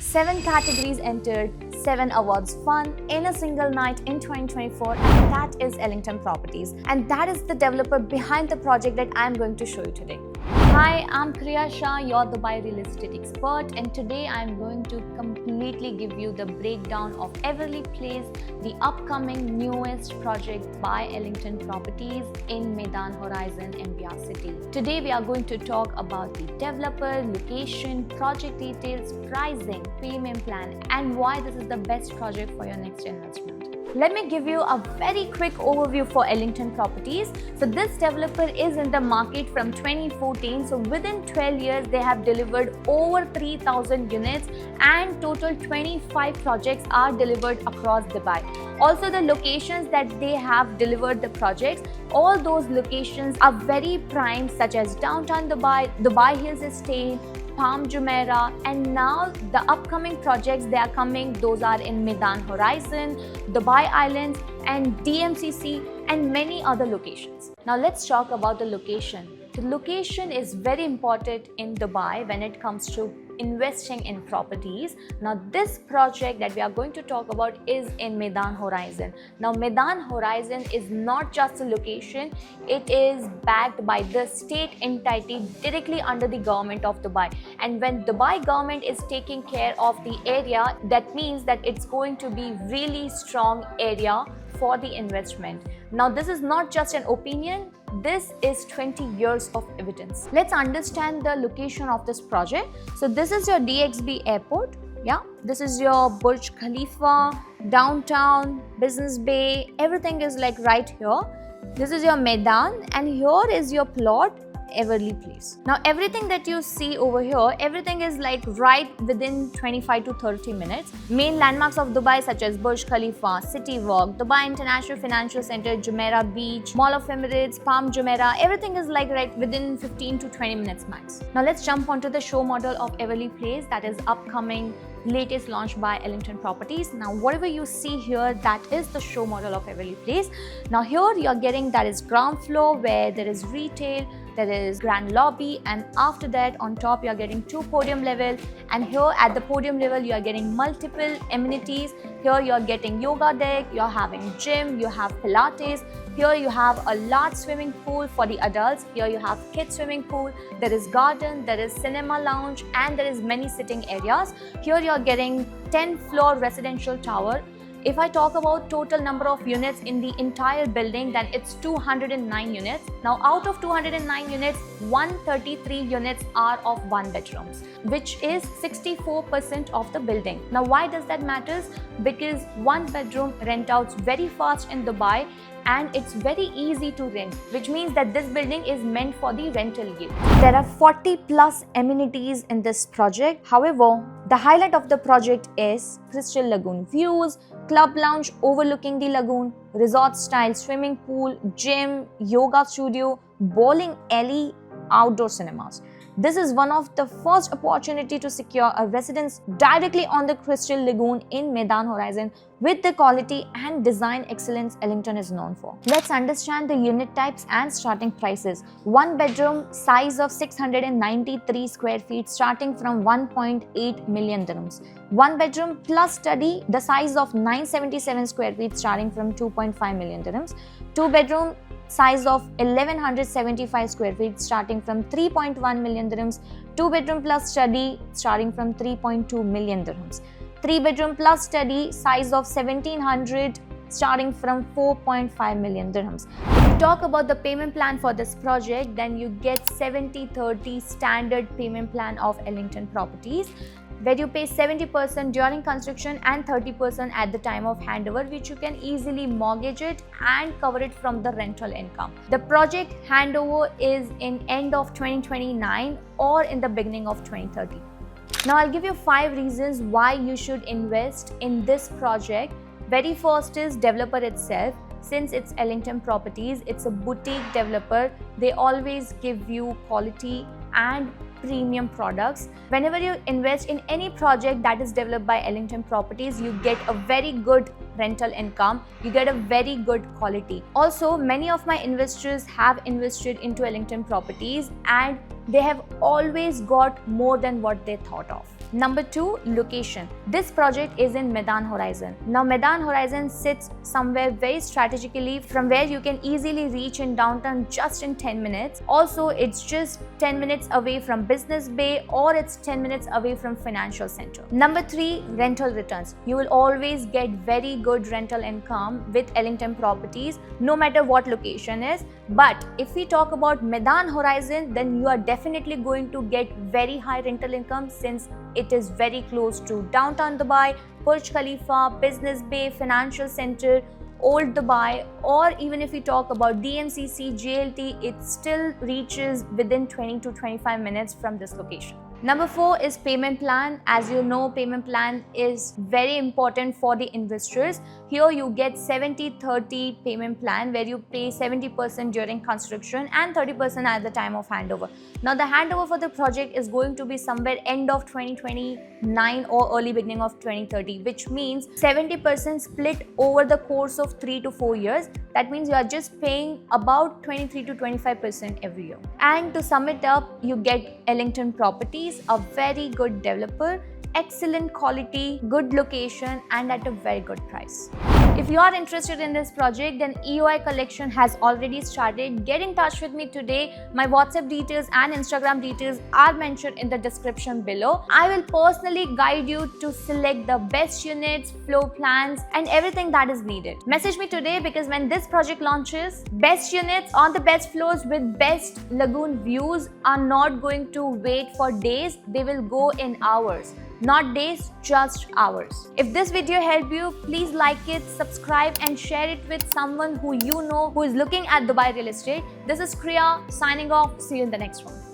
7 categories entered, 7 awards won in a single night in 2024, and that is Ellington Properties. And that is the developer behind the project that I'm going to show you today. Hi, I'm Priya Shah, your Dubai real estate expert, and today I'm going to completely give you the breakdown of Everleigh Place, the upcoming newest project by Ellington Properties in Meydan Horizon, MBR City. Today we are going to talk about the developer, location, project details, pricing, payment plan, and why this is the best project for your next investment. Let me give you a very quick overview for Ellington Properties. So this developer is in the market from 2014. So within 12 years, they have delivered over 3,000 units and total 25 projects are delivered across Dubai. Also, the locations that they have delivered the projects, all those locations are very prime, such as downtown Dubai, Dubai Hills Estate, Palm Jumeirah, and now the upcoming projects they are coming, those are in Meydan Horizon, Dubai Islands, and DMCC, and many other locations. Now let's talk about the location. The location is very important in Dubai when it comes to investing in properties. Now this project that we are going to talk about is in Meydan Horizon. Now Meydan Horizon is not just a location, it is backed by the state entity directly under the government of Dubai. And when Dubai government is taking care of the area, that means that it's going to be really strong area for the investment. Now this is not just an opinion, this is 20 years of evidence. Let's understand the location of this project. So this is your DXB airport. Yeah, this is your Burj Khalifa, downtown, Business Bay, everything is like right here. This is your Meydan, and here is your plot, Everleigh Place. Now everything that you see over here, everything is like right within 25 to 30 minutes. Main landmarks of Dubai such as Burj Khalifa, City Walk, Dubai International Financial Center, Jumeirah Beach, Mall of Emirates, Palm Jumeirah, everything is like right within 15 to 20 minutes max. Now let's jump onto the show model of Everleigh Place that is upcoming, latest launch by Ellington Properties. Now whatever you see here, that is the show model of Everleigh Place. Now here you're getting that is ground floor where there is retail, there is grand lobby, and after that on top you are getting 2 podium level, and here at the podium level you are getting multiple amenities. Here you are getting yoga deck, you are having gym, you have Pilates. Here you have a large swimming pool for the adults. Here you have kids swimming pool, there is garden, there is cinema lounge, and there is many sitting areas. Here you are getting 10-floor residential tower. If I talk about total number of units in the entire building, then it's 209 units. Now out of 209 units, 133 units are of 1 bedrooms, which is 64% of the building. Now why does that matter? Because 1 bedroom rent outs very fast in Dubai, and it's very easy to rent, which means that this building is meant for the rental yield. There are 40 plus amenities in this project. However, the highlight of the project is Crystal Lagoon views, club lounge overlooking the lagoon, resort style swimming pool, gym, yoga studio, bowling alley, outdoor cinemas. This is one of the first opportunity to secure a residence directly on the Crystal Lagoon in Meydan Horizon with the quality and design excellence Ellington is known for. Let's understand the unit types and starting prices. 1 bedroom, size of 693 square feet, starting from 1.8 million dirhams. 1 bedroom plus study, the size of 977 square feet, starting from 2.5 million dirhams. 2 bedroom, size of 1175 square feet, starting from 3.1 million dirhams. 2 bedroom plus study, starting from 3.2 million dirhams. 3 bedroom plus study, size of 1700, starting from 4.5 million dirhams. If you talk about the payment plan for this project, then you get 70-30 standard payment plan of Ellington Properties, where you pay 70% during construction and 30% at the time of handover, which you can easily mortgage it and cover it from the rental income. The project handover is in end of 2029 or in the beginning of 2030. Now I'll give you 5 reasons why you should invest in this project. Very first is developer itself. Since it's Ellington Properties, it's a boutique developer. They always give you quality and premium products. Whenever you invest in any project that is developed by Ellington Properties, you get a very good rental income, you get a very good quality. Also, many of my investors have invested into Ellington Properties and they have always got more than what they thought of. Number 2, location. This project is in Medan Horizon. Now Medan Horizon sits somewhere very strategically from where you can easily reach in downtown just in 10 minutes. Also, it's just 10 minutes away from Business Bay, or it's 10 minutes away from Financial Center. Number 3, rental returns. You will always get very good rental income with Ellington Properties, no matter what location is. But if we talk about Medan Horizon, then you are definitely going to get very high rental income since it is very close to downtown Dubai, Burj Khalifa, Business Bay, Financial Center, Old Dubai, or even if we talk about DMCC, JLT, it still reaches within 20 to 25 minutes from this location. Number 4 is payment plan. As you know, payment plan is very important for the investors. Here you get 70-30 payment plan where you pay 70% during construction and 30% at the time of handover. Now the handover for the project is going to be somewhere end of 2029 or early beginning of 2030, which means 70% split over the course of 3 to 4 years. That means you are just paying about 23 to 25% every year. And to sum it up, you get Ellington Properties, a very good developer, excellent quality, good location, and at a very good price. If you are interested in this project, then EOI collection has already started. Get in touch with me today. My WhatsApp details and Instagram details are mentioned in the description below. I will personally guide you to select the best units, floor plans, and everything that is needed. Message me today, because when this project launches, best units on the best floors with best lagoon views are not going to wait for days. They will go in hours. Not days, just hours. If this video helped you, please like it, subscribe, and share it with someone who you know who is looking at Dubai real estate. This is Kriya signing off. See you in the next one.